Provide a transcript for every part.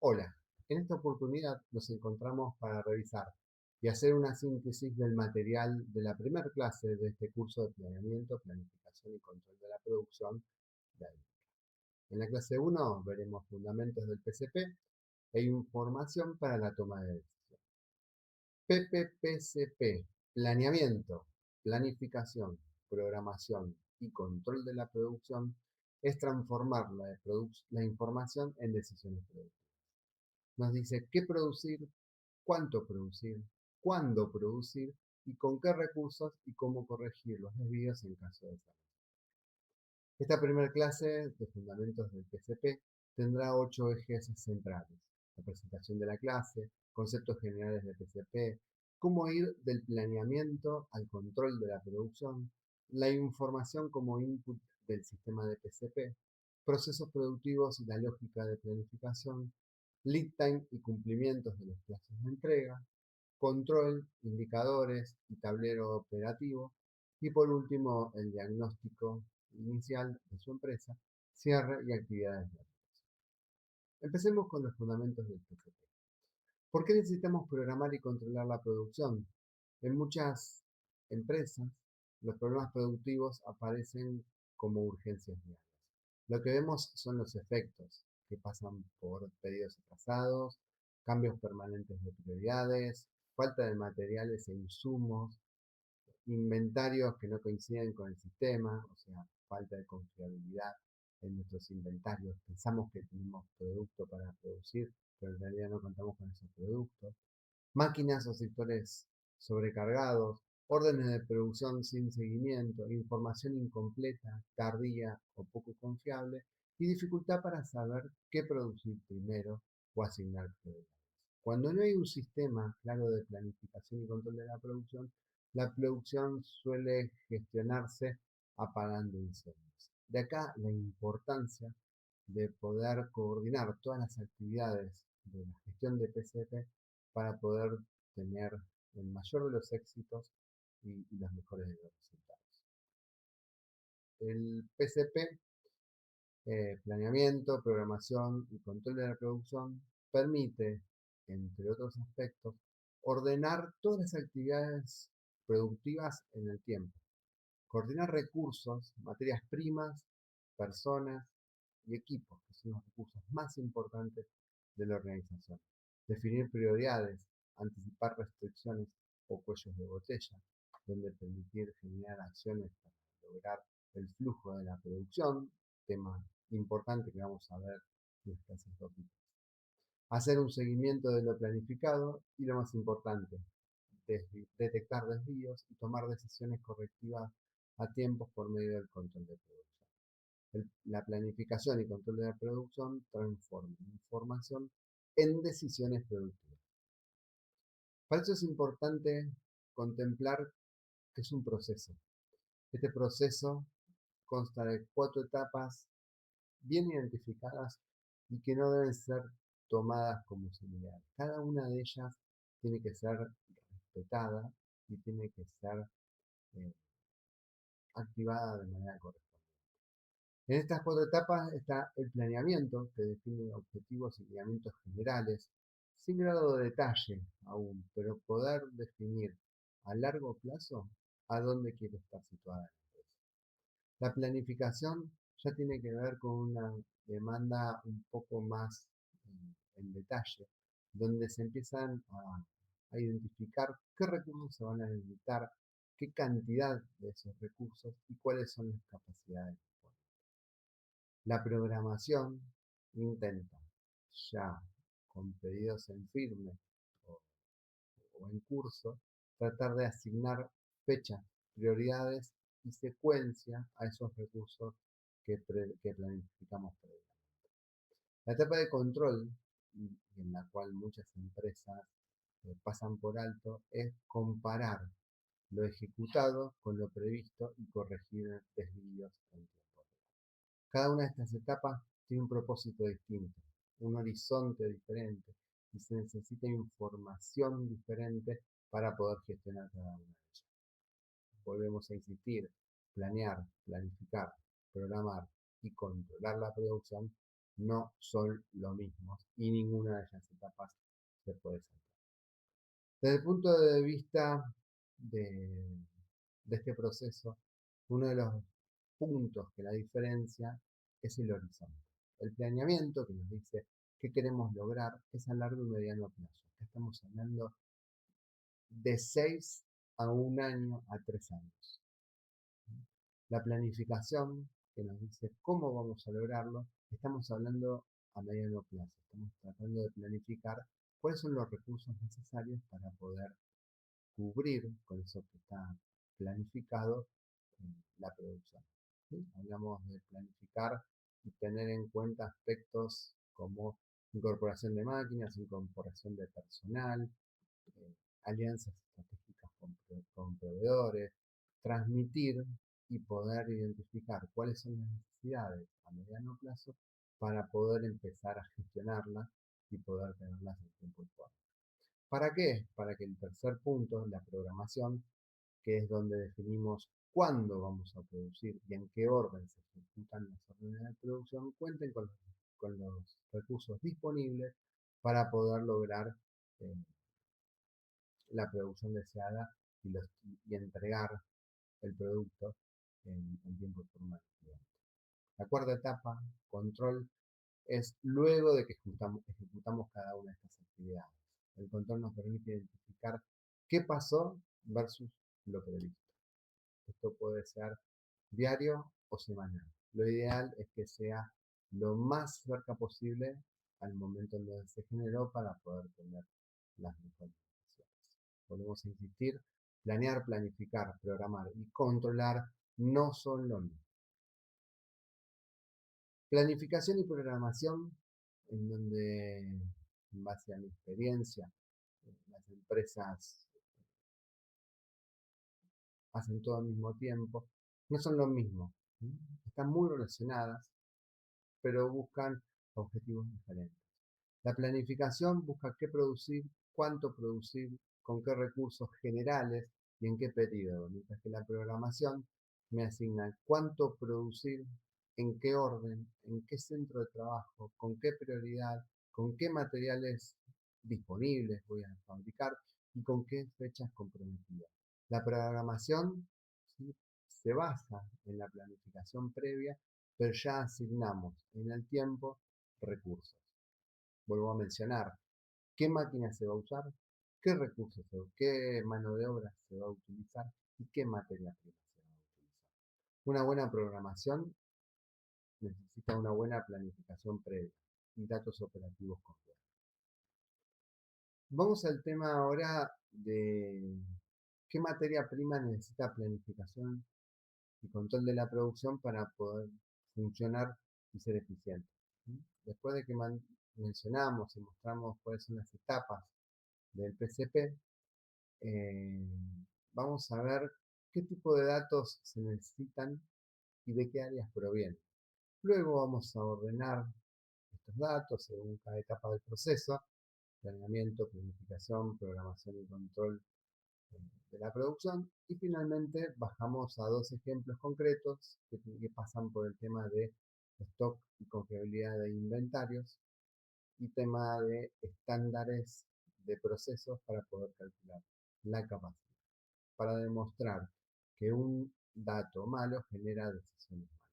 Hola, en esta oportunidad nos encontramos para revisar y hacer una síntesis del material de la primera clase de este curso de planeamiento, planificación y control de la producción de Almendra. En la clase 1 veremos fundamentos del PCP e información para la toma de decisión. PPPCP, planeamiento, planificación, programación y control de la producción, es transformar la información en decisiones productivas. Nos dice qué producir, cuánto producir, cuándo producir y con qué recursos y cómo corregir los desvíos en caso de fallo. Esta primera clase de fundamentos del PCP tendrá 8 ejes centrales: la presentación de la clase, conceptos generales del PCP, cómo ir del planeamiento al control de la producción, la información como input del sistema de PCP, procesos productivos y la lógica de planificación, lead time y cumplimientos de los plazos de entrega, control, indicadores y tablero operativo, y por último el diagnóstico inicial de su empresa, cierre y actividades de apoyo. Empecemos con los fundamentos del PCP. ¿Por qué necesitamos programar y controlar la producción? En muchas empresas, los problemas productivos aparecen como urgencias diarias. Lo que vemos son los efectos que pasan por pedidos atrasados, cambios permanentes de prioridades, falta de materiales e insumos, inventarios que no coinciden con el sistema, o sea, falta de confiabilidad en nuestros inventarios. Pensamos que tenemos producto para producir, pero en realidad no contamos con esos productos. Máquinas o sectores sobrecargados, órdenes de producción sin seguimiento, información incompleta, tardía o poco confiable, y dificultad para saber qué producir primero o asignar prioridades. Cuando no hay un sistema claro de planificación y control de la producción suele gestionarse apagando incendios. De acá la importancia de poder coordinar todas las actividades de la gestión de PCP para poder tener el mayor de los éxitos y los mejores de los resultados. El PCP, planeamiento, programación y control de la producción, permite, entre otros aspectos, ordenar todas las actividades productivas en el tiempo, coordinar recursos, materias primas, personas y equipos, que son los recursos más importantes de la organización. Definir prioridades, anticipar restricciones o cuellos de botella, donde permitir generar acciones para lograr el flujo de la producción, tema importante que vamos a ver en las clases tópicas. Hacer un seguimiento de lo planificado y, lo más importante, detectar desvíos y tomar decisiones correctivas a tiempos por medio del control de producción. La planificación y control de la producción transforma información en decisiones productivas. Para eso es importante contemplar que es un proceso. Este proceso consta de 4 etapas bien identificadas y que no deben ser tomadas como similares. Cada una de ellas tiene que ser respetada y tiene que ser eh, activada de manera correcta. En estas 4 etapas está el planeamiento, que define objetivos y lineamientos generales, sin grado de detalle aún, pero poder definir a largo plazo a dónde quiere estar situada la empresa. La planificación ya tiene que ver con una demanda un poco más en detalle, donde se empiezan a identificar qué recursos se van a necesitar, qué cantidad de esos recursos y cuáles son las capacidades. La programación intenta, ya con pedidos en firme o, o en curso, tratar de asignar fechas, prioridades y secuencia a esos recursos que planificamos previamente. La etapa de control, en la cual muchas empresas pasan por alto, es comparar lo ejecutado con lo previsto y corregir desvíos en tiempo real. Cada una de estas etapas tiene un propósito distinto, un horizonte diferente y se necesita información diferente para poder gestionar cada una de ellas. Volvemos a insistir: planear, planificar, programar y controlar la producción no son lo mismo y ninguna de esas etapas se puede saltar. Desde el punto de vista de este proceso, uno de los puntos que la diferencia es el horizonte. El planeamiento que nos dice qué queremos lograr es a largo y mediano plazo. Acá estamos hablando de 6 a 1 año a 3 años. La planificación que nos dice cómo vamos a lograrlo, estamos hablando a mediano plazo. Estamos tratando de planificar cuáles son los recursos necesarios para poder cubrir con eso que está planificado la producción. ¿Sí? Hablamos de planificar y tener en cuenta aspectos como incorporación de máquinas, incorporación de personal, alianzas estratégicas con proveedores, transmitir y poder identificar cuáles son las necesidades a mediano plazo para poder empezar a gestionarlas y poder tenerlas en tiempo y forma. ¿Para qué? Para que el tercer punto, la programación, que es donde definimos cuándo vamos a producir y en qué orden se ejecutan las órdenes de producción, cuenten con los recursos disponibles para poder lograr eh, la producción deseada y entregar el producto en tiempo y forma. La cuarta etapa, control, es luego de que ejecutamos cada una de estas actividades. El control nos permite identificar qué pasó versus lo previsto. Esto puede ser diario o semanal. Lo ideal es que sea lo más cerca posible al momento en donde se generó para poder tener las mejores decisiones. Volvemos a insistir, planear, planificar, programar y controlar no son lo mismo. Planificación y programación, en donde, en base a mi experiencia, las empresas hacen todo al mismo tiempo, no son lo mismo. Están muy relacionadas, pero buscan objetivos diferentes. La planificación busca qué producir, cuánto producir, con qué recursos generales y en qué periodo, mientras que la programación me asigna cuánto producir, en qué orden, en qué centro de trabajo, con qué prioridad, con qué materiales disponibles voy a fabricar y con qué fechas comprometidas. La programación, ¿sí?, se basa en la planificación previa, pero ya asignamos en el tiempo recursos. Vuelvo a mencionar qué máquina se va a usar, qué recursos, qué mano de obra se va a utilizar y qué materia prima se va a utilizar. Una buena programación necesita una buena planificación previa y datos operativos completos. Vamos al tema ahora de qué materia prima necesita planificación y control de la producción para poder funcionar y ser eficiente. Después de que mencionamos y mostramos cuáles son las etapas del PCP, eh, vamos a ver qué tipo de datos se necesitan y de qué áreas provienen. Luego vamos a ordenar estos datos según cada etapa del proceso: planeamiento, planificación, programación y control de la producción. Y finalmente bajamos a dos ejemplos concretos que pasan por el tema de stock y confiabilidad de inventarios y tema de estándares de procesos para poder calcular la capacidad, para demostrar que un dato malo genera decisiones malas.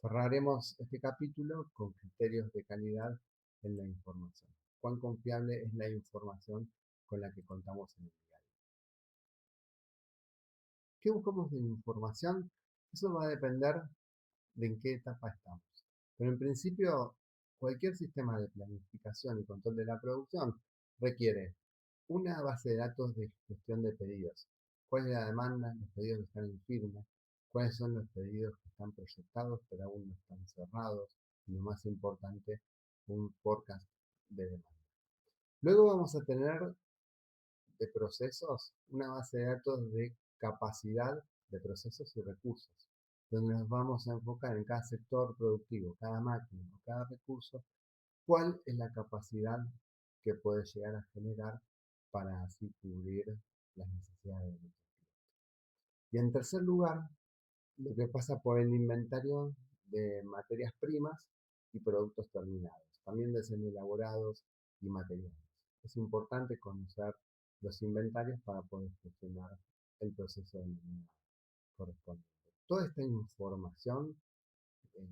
Cerraremos este capítulo con criterios de calidad en la información. ¿Cuán confiable es la información con la que contamos en el día? ¿Qué buscamos de información? Eso va a depender de en qué etapa estamos. Pero en principio, cualquier sistema de planificación y control de la producción requiere una base de datos de gestión de pedidos. ¿Cuál es la demanda? Los pedidos que están en firme. ¿Cuáles son los pedidos que están proyectados pero aún no están cerrados? Y lo más importante, un forecast de demanda. Luego vamos a tener de procesos una base de datos de capacidad de procesos y recursos, donde nos vamos a enfocar en cada sector productivo, cada máquina o cada recurso, cuál es la capacidad que puede llegar a generar para así cubrir las necesidades de nuestros clientes. Y en tercer lugar, lo que pasa por el inventario de materias primas y productos terminados, también de semi-elaborados y materiales. Es importante conocer los inventarios para poder gestionar el proceso de manera correspondiente. Toda esta información eh,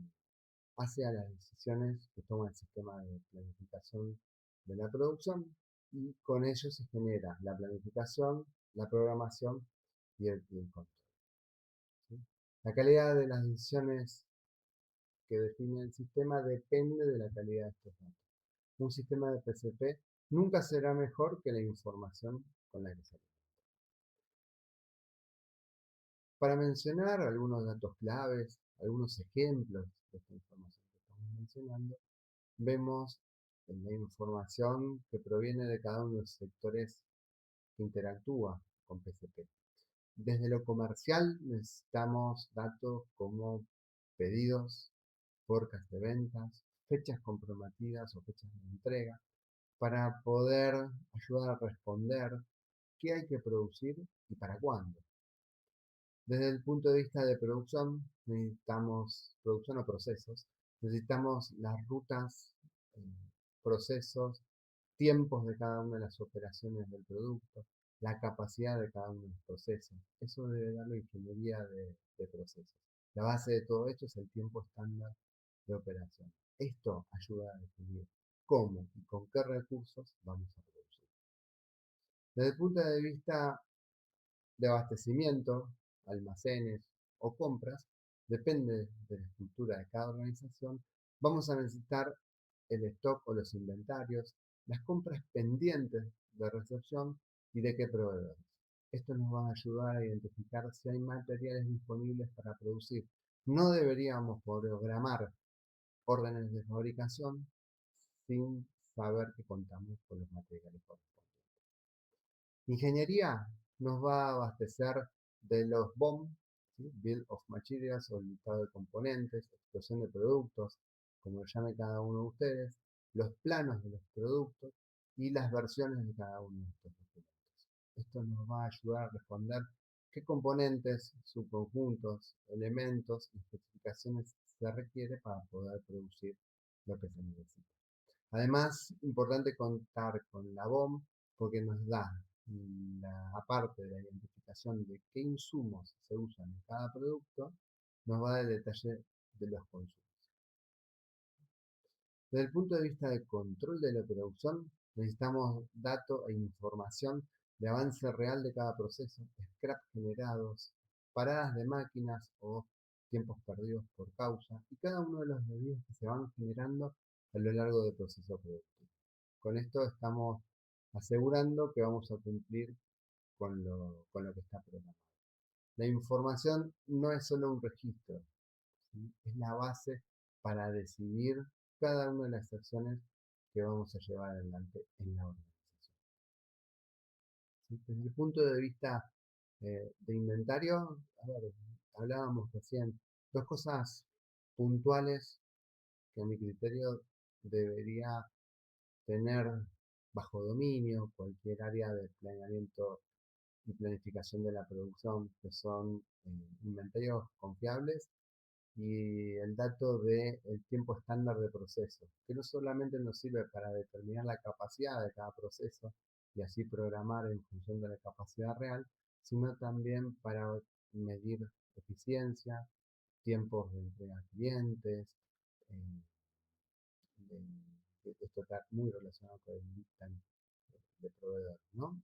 hace a las decisiones que toma el sistema de planificación de la producción y con ello se genera la planificación, la programación y el control. ¿Sí? La calidad de las decisiones que define el sistema depende de la calidad de estos datos. Un sistema de PCP nunca será mejor que la información con la que se alimenta. Para mencionar algunos datos claves, algunos ejemplos de esta información que estamos mencionando, vemos en la información que proviene de cada uno de los sectores que interactúa con PCP. Desde lo comercial necesitamos datos como pedidos, forecast de ventas, fechas comprometidas o fechas de entrega, para poder ayudar a responder qué hay que producir y para cuándo. Desde el punto de vista de producción, necesitamos producción o procesos, necesitamos las rutas, eh, procesos, tiempos de cada una de las operaciones del producto, la capacidad de cada uno de los procesos. Eso debe dar la ingeniería de procesos. La base de todo esto es el tiempo estándar de operación. Esto ayuda a definir cómo y con qué recursos vamos a producir. Desde el punto de vista de abastecimiento, almacenes o compras, depende de la estructura de cada organización, vamos a necesitar el stock o los inventarios, las compras pendientes de recepción y de qué proveedores. Esto nos va a ayudar a identificar si hay materiales disponibles para producir. No deberíamos programar órdenes de fabricación sin saber que contamos con los materiales correspondientes. Ingeniería nos va a abastecer de los BOM, ¿sí? Bill of Materials o listado de componentes, explosión de productos, como lo llame cada uno de ustedes, los planos de los productos y las versiones de cada uno de estos documentos. Esto nos va a ayudar a responder qué componentes, subconjuntos, elementos y especificaciones se requiere para poder producir lo que se necesita. Además, importante contar con la BOM porque nos da aparte de la identificación de qué insumos se usan en cada producto, nos va a dar el detalle de los consumos. Desde el punto de vista de control de la producción, necesitamos datos e información de avance real de cada proceso, scrap generados, paradas de máquinas o tiempos perdidos por causa, y cada uno de los desvíos que se van generando a lo largo del proceso productivo. Con esto estamos asegurando que vamos a cumplir con lo que está programado. La información no es solo un registro, ¿sí? Es la base para decidir cada una de las acciones que vamos a llevar adelante en la organización. ¿Sí? Desde el punto de vista de inventario, a ver, hablábamos recién, dos cosas puntuales que a mi criterio debería tener bajo dominio cualquier área de planeamiento y planificación de la producción, que son inventarios confiables y el dato del tiempo estándar de proceso, que no solamente nos sirve para determinar la capacidad de cada proceso y así programar en función de la capacidad real, sino también para medir eficiencia, tiempos de entrega a clientes, eh, esto está muy relacionado con el lead time de proveedores, ¿no?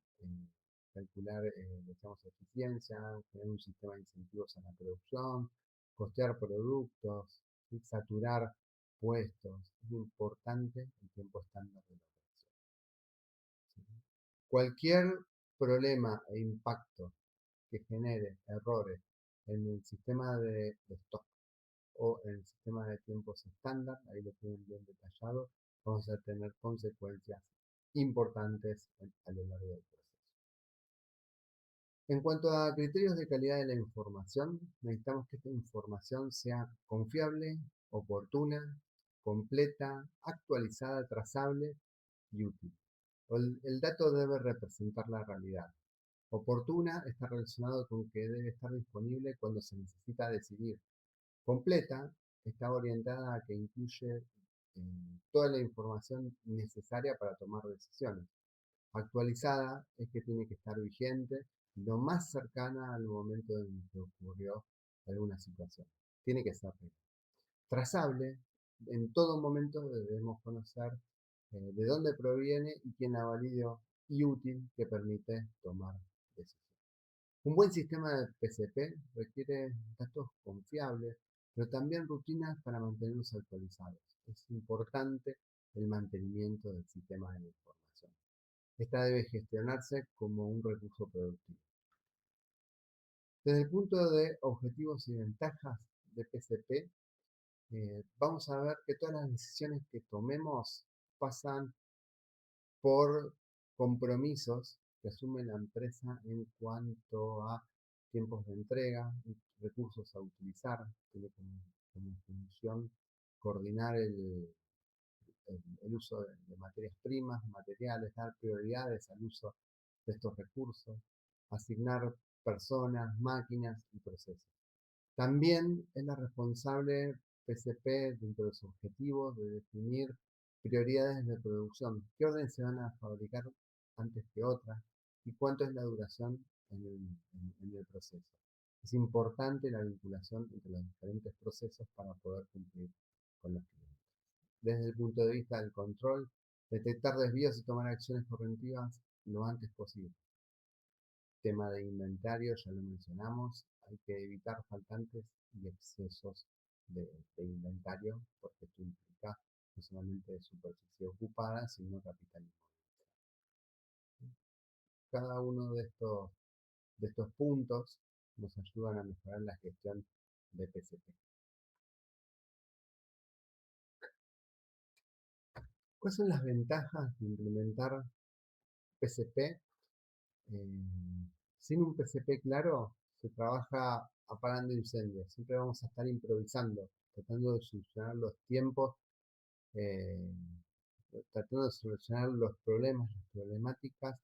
Calcular, digamos, eficiencia, tener un sistema de incentivos a la producción, costear productos, ¿sí? Saturar puestos. Es importante el tiempo estándar de la operación. ¿Sí? Cualquier problema e impacto que genere errores en el sistema de stock o en el sistema de tiempos estándar, ahí lo tienen bien detallado, vamos a tener consecuencias importantes a lo largo del proceso. En cuanto a criterios de calidad de la información, necesitamos que esta información sea confiable, oportuna, completa, actualizada, trazable y útil. El dato debe representar la realidad. Oportuna está relacionado con que debe estar disponible cuando se necesita decidir. Completa está orientada a que incluye toda la información necesaria para tomar decisiones. Actualizada es que tiene que estar vigente y lo más cercana al momento en que ocurrió alguna situación. Tiene que ser real. Trazable, en todo momento debemos conocer de dónde proviene y quién la validó y útil que permite tomar decisiones. Un buen sistema de PCP requiere datos confiables, pero también rutinas para mantenerlos actualizados. Es importante el mantenimiento del sistema de la información. Esta debe gestionarse como un recurso productivo. Desde el punto de objetivos y ventajas de PCP, vamos a ver que todas las decisiones que tomemos pasan por compromisos que asume la empresa en cuanto a tiempos de entrega, recursos a utilizar, tiene como función coordinar el uso de materias primas, materiales, dar prioridades al uso de estos recursos, asignar personas, máquinas y procesos. También es la responsable PCP dentro de sus objetivos de definir prioridades de producción, qué orden se van a fabricar antes que otras y cuánto es la duración en el proceso. Es importante la vinculación entre los diferentes procesos para poder cumplir con los clientes. Desde el punto de vista del control, detectar desvíos y tomar acciones correctivas lo antes posible. Tema de inventario, ya lo mencionamos, hay que evitar faltantes y excesos de inventario, porque esto implica no solamente superficie ocupada, sino capital inmovilizado. Cada uno de estos puntos nos ayudan a mejorar la gestión de PCP. ¿Cuáles son las ventajas de implementar PCP? Sin un PCP claro, se trabaja apagando incendios. Siempre vamos a estar improvisando, tratando de solucionar los tiempos, eh, tratando de solucionar los problemas, las problemáticas,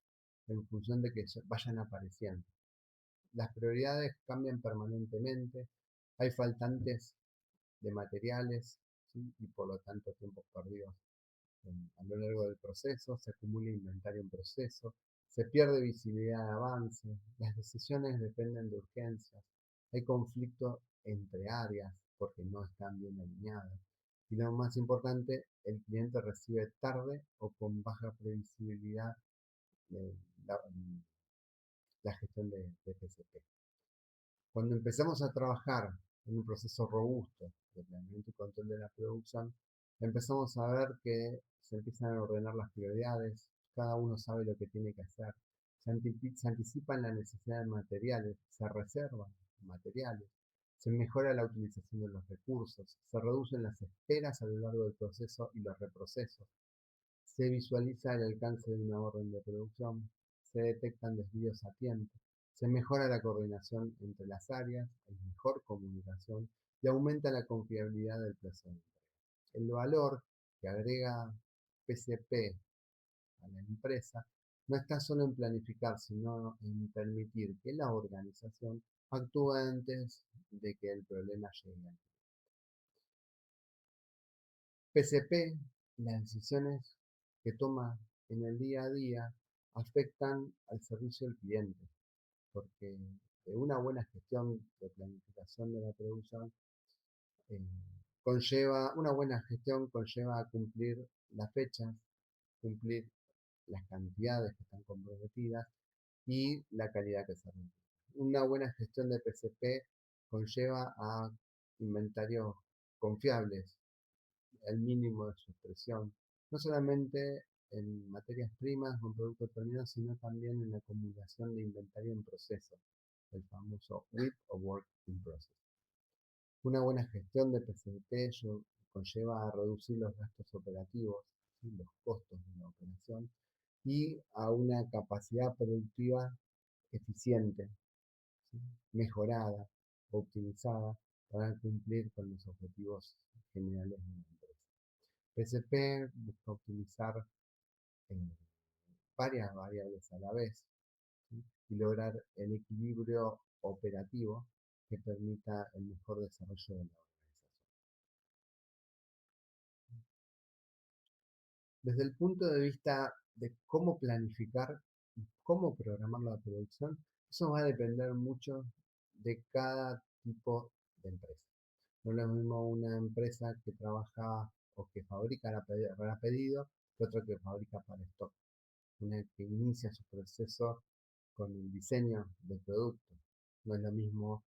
en función de que vayan apareciendo. Las prioridades cambian permanentemente, hay faltantes de materiales, ¿sí? Y por lo tanto tiempos perdidos a lo largo del proceso, se acumula inventario en proceso, se pierde visibilidad de avance, las decisiones dependen de urgencias, hay conflicto entre áreas porque no están bien alineadas. Y lo más importante, el cliente recibe tarde o con baja previsibilidad eh, la, la gestión de PCP. Cuando empezamos a trabajar en un proceso robusto de planeamiento y control de la producción, empezamos a ver que se empiezan a ordenar las prioridades, cada uno sabe lo que tiene que hacer, se anticipan la necesidad de materiales, se reservan materiales, se mejora la utilización de los recursos, se reducen las esperas a lo largo del proceso y los reprocesos, se visualiza el alcance de una orden de producción, se detectan desvíos a tiempo, se mejora la coordinación entre las áreas, hay mejor comunicación y aumenta la confiabilidad del plazo de entrega. El valor que agrega PCP a la empresa no está solo en planificar, sino en permitir que la organización actúe antes de que el problema llegue. PCP, las decisiones que toma en el día a día afectan al servicio al cliente, porque una buena gestión de planificación de la producción eh, una buena gestión conlleva a cumplir las fechas, cumplir las cantidades que están comprometidas y la calidad que se requiere. Una buena gestión de PCP conlleva a inventarios confiables, el mínimo de su expresión, no solamente en materias primas o en productos terminados, sino también en la acumulación de inventario en proceso, el famoso WIP o Work in Process. Una buena gestión de PCP conlleva a reducir los gastos operativos, ¿sí? Los costos de la operación, y a una capacidad productiva eficiente, ¿sí? Mejorada, optimizada, para cumplir con los objetivos generales de la empresa. PCP busca optimizar eh, varias variables a la vez, ¿sí? Y lograr el equilibrio operativo que permita el mejor desarrollo de la organización. Desde el punto de vista de cómo planificar y cómo programar la producción, eso va a depender mucho de cada tipo de empresa. No es lo mismo una empresa que trabaja o que fabrica para pedido que otra que fabrica para stock. Una que inicia su proceso con el diseño del producto. No es lo mismo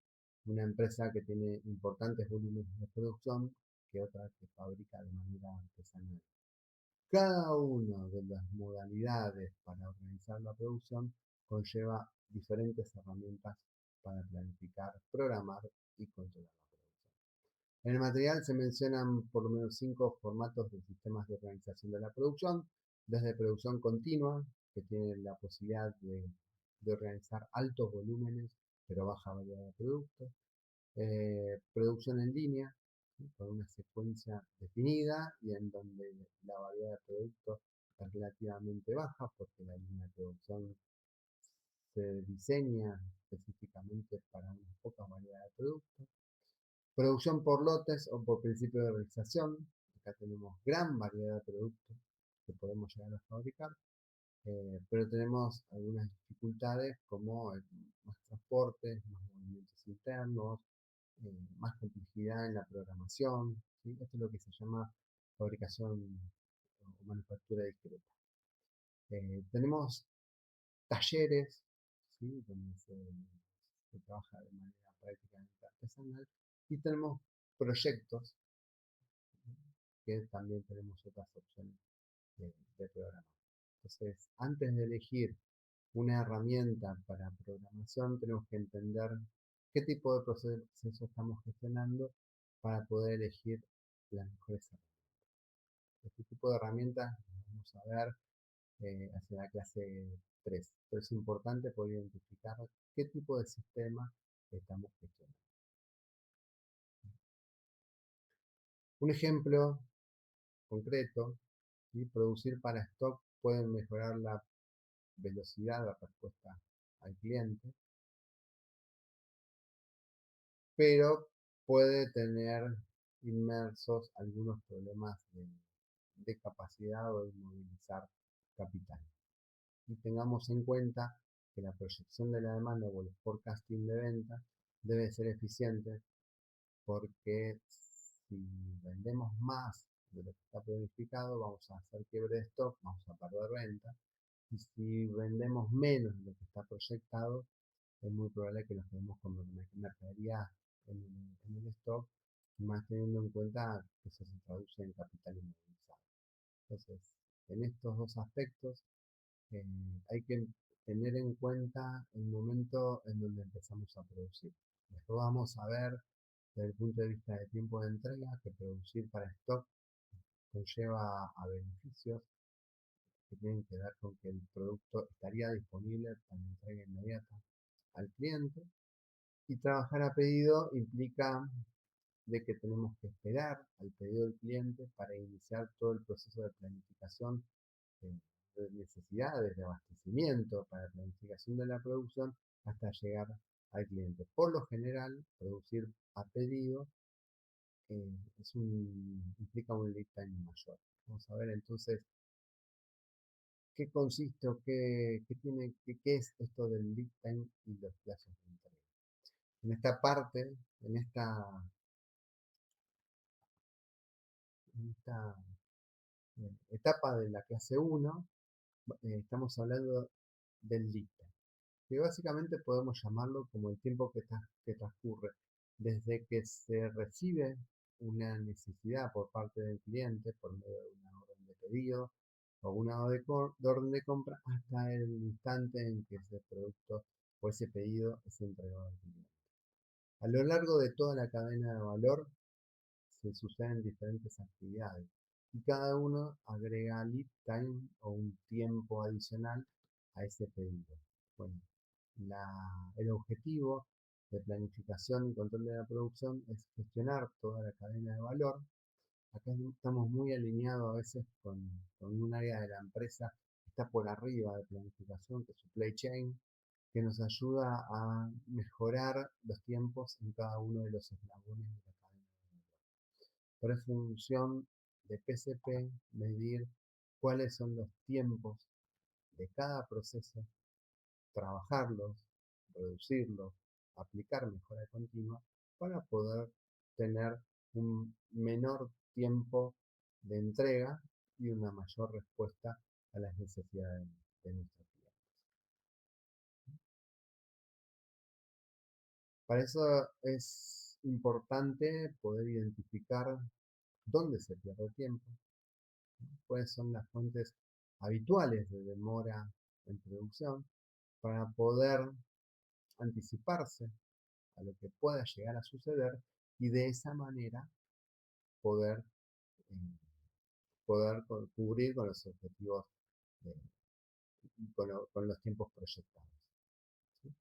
una empresa que tiene importantes volúmenes de producción que otra que fabrica de manera artesanal. Cada una de las modalidades para organizar la producción conlleva diferentes herramientas para planificar, programar y controlar la producción. En el material se mencionan por lo menos 5 formatos de sistemas de organización de la producción, desde producción continua, que tiene la posibilidad de organizar altos volúmenes pero baja variedad de productos, producción en línea, ¿sí? Con una secuencia definida y en donde la variedad de productos es relativamente baja porque la línea de producción se diseña específicamente para unas pocas variedades de productos. Producción por lotes o por principio de realización. Acá tenemos gran variedad de productos que podemos llegar a fabricar, pero tenemos algunas dificultades como más transporte, más movimientos internos, más complejidad en la programación, ¿sí? Esto es lo que se llama fabricación o manufactura discreta. Tenemos talleres, ¿sí? Donde se trabaja de manera prácticamente artesanal y tenemos proyectos, ¿sí? Que también tenemos otras opciones de programa. Entonces, antes de elegir una herramienta para programación, tenemos que entender qué tipo de proceso estamos gestionando para poder elegir las mejores herramientas. Este tipo de herramientas las vamos a ver hacia la clase 3, pero es importante poder identificar qué tipo de sistema estamos gestionando. Un ejemplo concreto, ¿sí? Producir para stock puede mejorar la velocidad de respuesta al cliente, pero puede tener inmersos algunos problemas de capacidad o de movilizar capital. Y tengamos en cuenta que la proyección de la demanda o el forecasting de venta debe ser eficiente porque si vendemos más de lo que está planificado, vamos a hacer quiebre de stock, vamos a perder venta. Y si vendemos menos de lo que está proyectado, es muy probable que nos quedemos con mercadería en el stock, más teniendo en cuenta que eso se traduce en capital inmovilizado. Entonces, en estos dos aspectos eh, hay que tener en cuenta el momento en donde empezamos a producir. Después vamos a ver desde el punto de vista de tiempo de entrega que producir para stock conlleva a beneficios que tienen que ver con que el producto estaría disponible para entrega inmediata al cliente. Y trabajar a pedido implica de que tenemos que esperar al pedido del cliente para iniciar todo el proceso de planificación eh, de necesidades, de abastecimiento, para planificación de la producción hasta llegar al cliente. Por lo general, producir a pedido implica un lead time mayor. Vamos a ver entonces qué consiste o qué es esto del lead time y los plazos de entrega. En esta parte, en esta etapa de la clase 1, estamos hablando del lead time, que básicamente podemos llamarlo como el tiempo que transcurre desde que se recibe una necesidad por parte del cliente por medio de una orden de pedido o una de orden de compra hasta el instante en que ese producto o ese pedido es entregado al cliente. A lo largo de toda la cadena de valor se suceden diferentes actividades y cada uno agrega lead time o un tiempo adicional a ese pedido. Bueno, el objetivo de planificación y control de la producción es gestionar toda la cadena de valor. Acá estamos muy alineados a veces con un área de la empresa que está por arriba de planificación, que es supply chain, que nos ayuda a mejorar los tiempos en cada uno de los eslabones de la cadena de valor. Pero es función de PCP medir cuáles son los tiempos de cada proceso, trabajarlos, reducirlos, aplicar mejora continua para poder tener un menor tiempo de entrega y una mayor respuesta a las necesidades de nuestros clientes. Para eso es importante poder identificar dónde se pierde tiempo, cuáles son las fuentes habituales de demora en producción, para poder anticiparse a lo que pueda llegar a suceder y de esa manera poder, eh, cubrir con los objetivos, eh, con los tiempos proyectados. ¿Sí?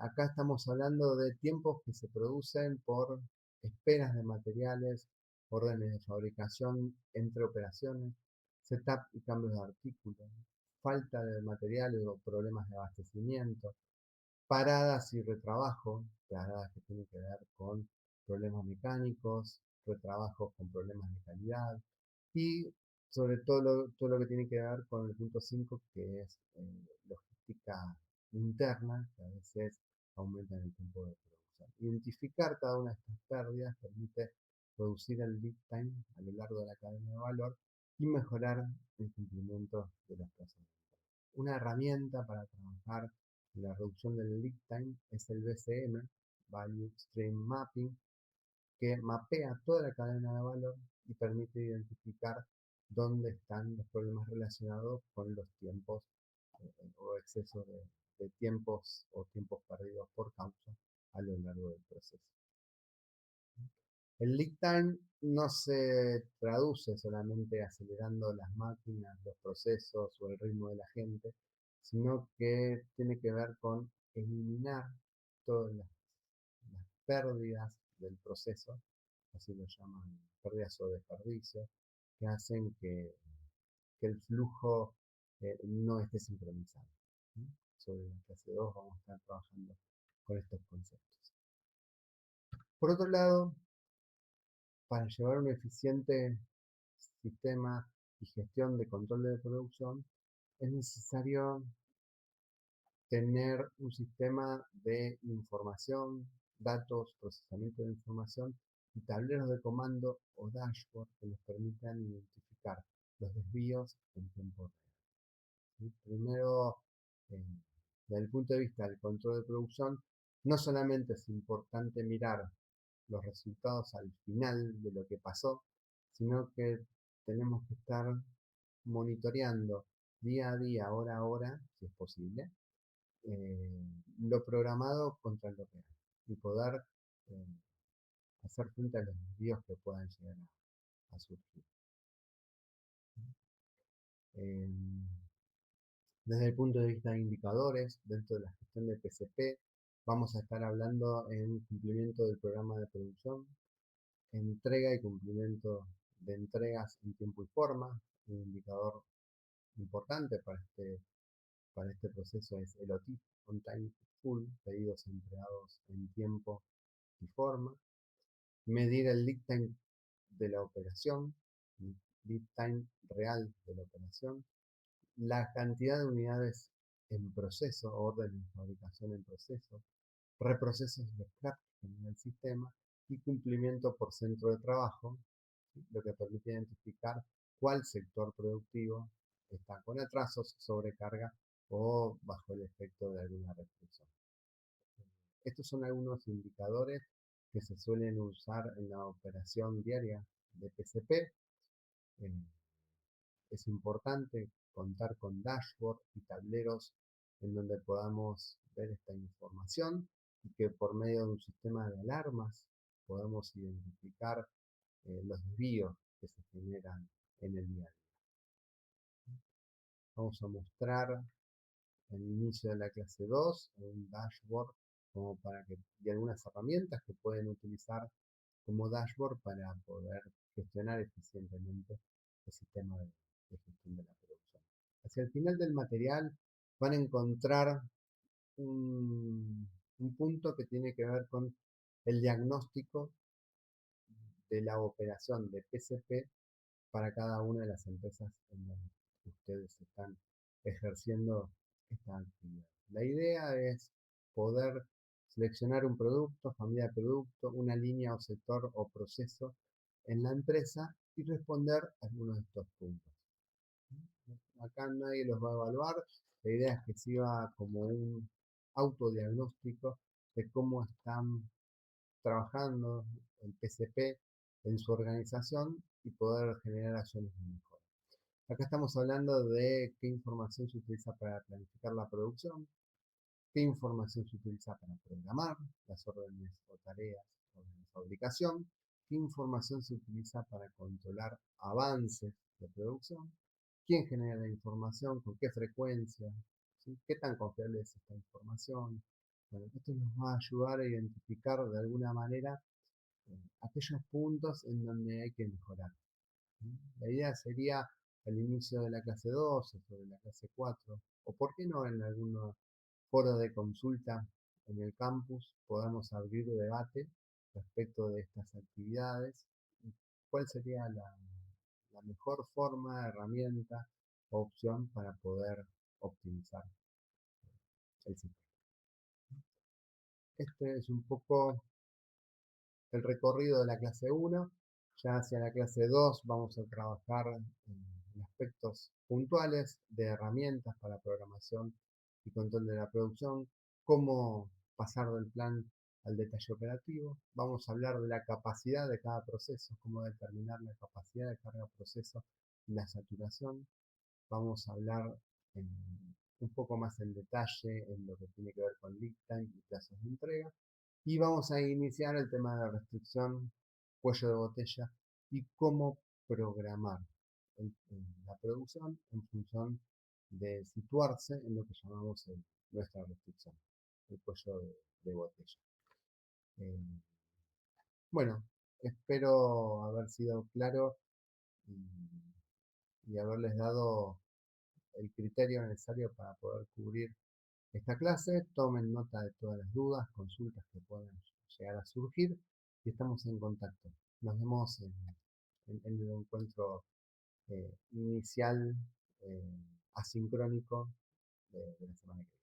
Acá estamos hablando de tiempos que se producen por esperas de materiales, órdenes de fabricación entre operaciones, setup y cambios de artículos, falta de materiales o problemas de abastecimiento, paradas y retrabajo, paradas que tienen que ver con problemas mecánicos, retrabajos con problemas de calidad y sobre todo lo que tiene que ver con el punto 5 que es logística interna, que a veces aumenta el tiempo de producción. Identificar cada una de estas pérdidas permite reducir el lead time a lo largo de la cadena de valor y mejorar el cumplimiento de los plazos. Una herramienta para trabajar la reducción del lead time es el BCM, Value Stream Mapping, que mapea toda la cadena de valor y permite identificar dónde están los problemas relacionados con los tiempos o exceso de tiempos o tiempos perdidos por causa a lo largo del proceso. El lead time no se traduce solamente acelerando las máquinas, los procesos o el ritmo de la gente, sino que tiene que ver con eliminar todas las pérdidas del proceso, así lo llaman pérdidas o desperdicios, que hacen que el flujo no esté sincronizado. ¿Sí? Sobre la clase 2 vamos a estar trabajando con estos conceptos. Por otro lado, para llevar un eficiente sistema y gestión de control de producción, es necesario tener un sistema de información, datos, procesamiento de información y tableros de comando o dashboard que nos permitan identificar los desvíos en tiempo real. ¿Sí? Primero, eh, desde el punto de vista del control de producción, no solamente es importante mirar los resultados al final de lo que pasó, sino que tenemos que estar monitoreando día a día, hora a hora, si es posible, lo programado contra lo real y poder eh, hacer frente a los desvíos que puedan llegar a surgir. Eh, Desde el punto de vista de indicadores, dentro de la gestión de PCP, vamos a estar hablando en cumplimiento del programa de producción, entrega y cumplimiento de entregas en tiempo y forma. Un indicador importante para este proceso es el OTIF, On Time Full, pedidos entregados en tiempo y forma. Medir el lead time de la operación, lead time real de la operación, la cantidad de unidades en proceso, orden de fabricación en proceso, reprocesos de scrap en el sistema y cumplimiento por centro de trabajo, ¿sí? Lo que permite identificar cuál sector productivo está con atrasos, sobrecarga o bajo el efecto de alguna restricción. Estos son algunos indicadores que se suelen usar en la operación diaria de PCP. Eh, es importante contar con dashboard y tableros en donde podamos ver esta información y que por medio de un sistema de alarmas podamos identificar los desvíos que se generan en el día a día. Vamos a mostrar el inicio de la clase 2 un dashboard como para que, y algunas herramientas que pueden utilizar como dashboard para poder gestionar eficientemente el sistema de gestión de la producción. Hacia el final del material van a encontrar un punto que tiene que ver con el diagnóstico de la operación de PCP para cada una de las empresas en donde ustedes están ejerciendo esta actividad. La idea es poder seleccionar un producto, familia de producto, una línea o sector o proceso en la empresa y responder a algunos de estos puntos. Acá nadie los va a evaluar, la idea es que sirva como un autodiagnóstico de cómo están trabajando el PCP en su organización y poder generar acciones de mejora. Acá estamos hablando de qué información se utiliza para planificar la producción, qué información se utiliza para programar las órdenes o tareas o de fabricación, qué información se utiliza para controlar avances de producción, quién genera la información, con qué frecuencia, ¿sí? Qué tan confiable es esta información. Bueno, esto nos va a ayudar a identificar de alguna manera aquellos puntos en donde hay que mejorar. ¿Sí? La idea sería al inicio de la clase 2 o sobre la clase 4, o por qué no en algún foro de consulta en el campus podamos abrir debate respecto de estas actividades, cuál sería la mejor forma, herramienta o opción para poder optimizar el sistema. Este es un poco el recorrido de la clase 1. Ya hacia la clase 2 vamos a trabajar en aspectos puntuales de herramientas para programación y control de la producción, cómo pasar del plan al detalle operativo. Vamos a hablar de la capacidad de cada proceso, cómo determinar la capacidad de cada proceso y la saturación. Vamos a hablar un poco más en detalle en lo que tiene que ver con lead time y plazos de entrega. Y vamos a iniciar el tema de la restricción, cuello de botella y cómo programar la producción en función de situarse en lo que llamamos nuestra restricción, el cuello de botella. Eh, bueno, espero haber sido claro y haberles dado el criterio necesario para poder cubrir esta clase. Tomen nota de todas las dudas, consultas que puedan llegar a surgir y estamos en contacto. Nos vemos en el encuentro inicial asincrónico de la semana que viene.